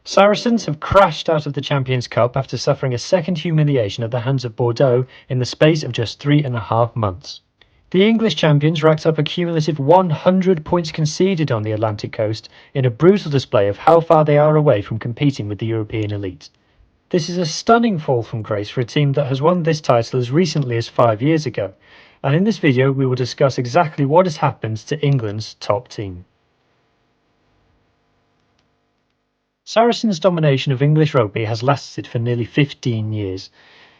Saracens have crashed out of the Champions Cup after suffering a second humiliation at the hands of Bordeaux in the space of just 3.5 months. The English champions racked up a cumulative 100 points conceded on the Atlantic coast in a brutal display of how far they are away from competing with the European elite. This is a stunning fall from grace for a team that has won this title as recently as 5 years ago, and in this video we will discuss exactly what has happened to England's top team. Saracens' domination of English rugby has lasted for nearly 15 years.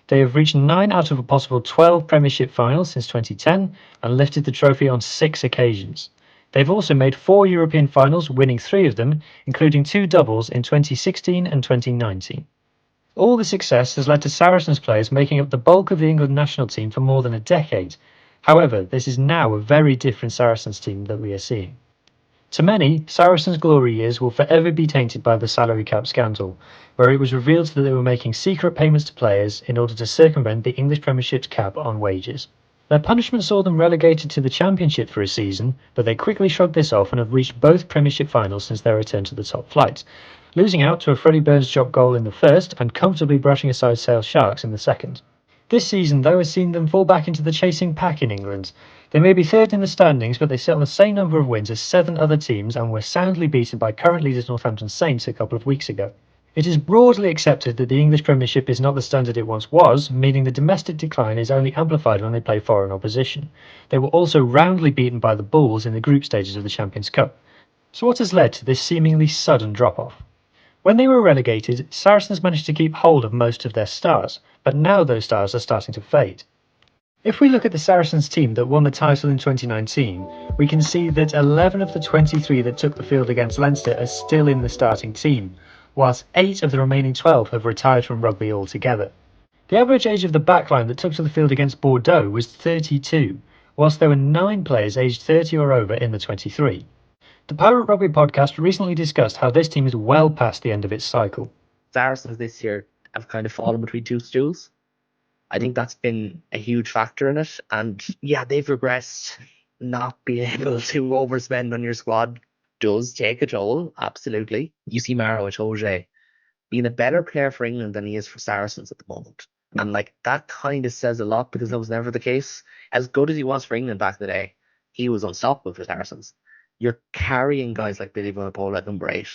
They have reached 9 out of a possible 12 Premiership finals since 2010 and lifted the trophy on 6 occasions. They've also made 4 European finals, winning 3 of them, including 2 doubles in 2016 and 2019. All this success has led to Saracens players making up the bulk of the England national team for more than a decade. However, this is now a very different Saracens team that we are seeing. To many, Saracens' glory years will forever be tainted by the salary cap scandal, where it was revealed that they were making secret payments to players in order to circumvent the English Premiership's cap on wages. Their punishment saw them relegated to the Championship for a season, but they quickly shrugged this off and have reached both Premiership finals since their return to the top flight, losing out to a Freddie Burns drop goal in the first and comfortably brushing aside Sale Sharks in the second. This season, though, has seen them fall back into the chasing pack in England. They may be third in the standings, but they sit on the same number of wins as 7 other teams and were soundly beaten by current leaders Northampton Saints a couple of weeks ago. It is broadly accepted that the English Premiership is not the standard it once was, meaning the domestic decline is only amplified when they play foreign opposition. They were also roundly beaten by the Bulls in the group stages of the Champions Cup. So what has led to this seemingly sudden drop-off? When they were relegated, Saracens managed to keep hold of most of their stars, but now those stars are starting to fade. If we look at the Saracens team that won the title in 2019, we can see that 11 of the 23 that took the field against Leinster are still in the starting team, whilst 8 of the remaining 12 have retired from rugby altogether. The average age of the backline that took to the field against Bordeaux was 32, whilst there were 9 players aged 30 or over in the 23. The Pirate Rugby podcast recently discussed how this team is well past the end of its cycle. Saracens this year have kind of fallen between two stools. I think that's been a huge factor in it. And yeah, they've regressed. Not being able to overspend on your squad does take a toll, absolutely. You see Maro Itoje being a better player for England than he is for Saracens at the moment. And like that kind of says a lot because that was never the case. As good as he was for England back in the day, he was unstoppable for Saracens. You're carrying guys like Billy Vunipola at number 8.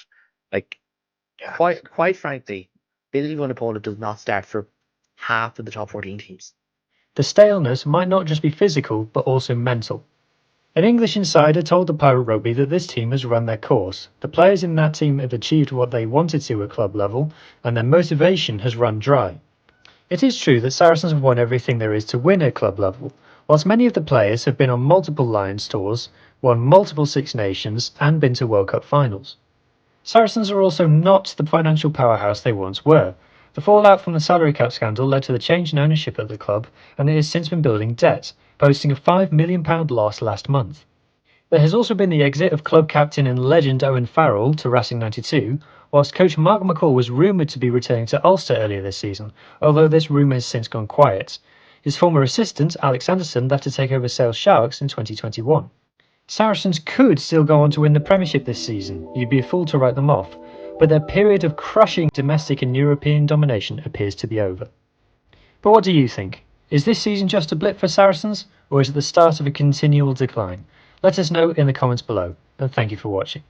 Like, quite frankly, Billy Vunipola does not start for half of the top 14 teams. The staleness might not just be physical, but also mental. An English insider told the Pirate Rugby that this team has run their course. The players in that team have achieved what they wanted to at club level, and their motivation has run dry. It is true that Saracens have won everything there is to win at club level, whilst many of the players have been on multiple Lions tours, won multiple Six Nations, and been to World Cup finals. Saracens are also not the financial powerhouse they once were. The fallout from the salary cap scandal led to the change in ownership at the club, and it has since been building debt, posting a £5 million loss last month. There has also been the exit of club captain and legend Owen Farrell to Racing 92, whilst coach Mark McCall was rumoured to be returning to Ulster earlier this season, although this rumour has since gone quiet. His former assistant, Alex Anderson, left to take over Sale Sharks in 2021. Saracens could still go on to win the Premiership this season, you'd be a fool to write them off, but their period of crushing domestic and European domination appears to be over. But what do you think? Is this season just a blip for Saracens, or is it the start of a continual decline? Let us know in the comments below, and thank you for watching.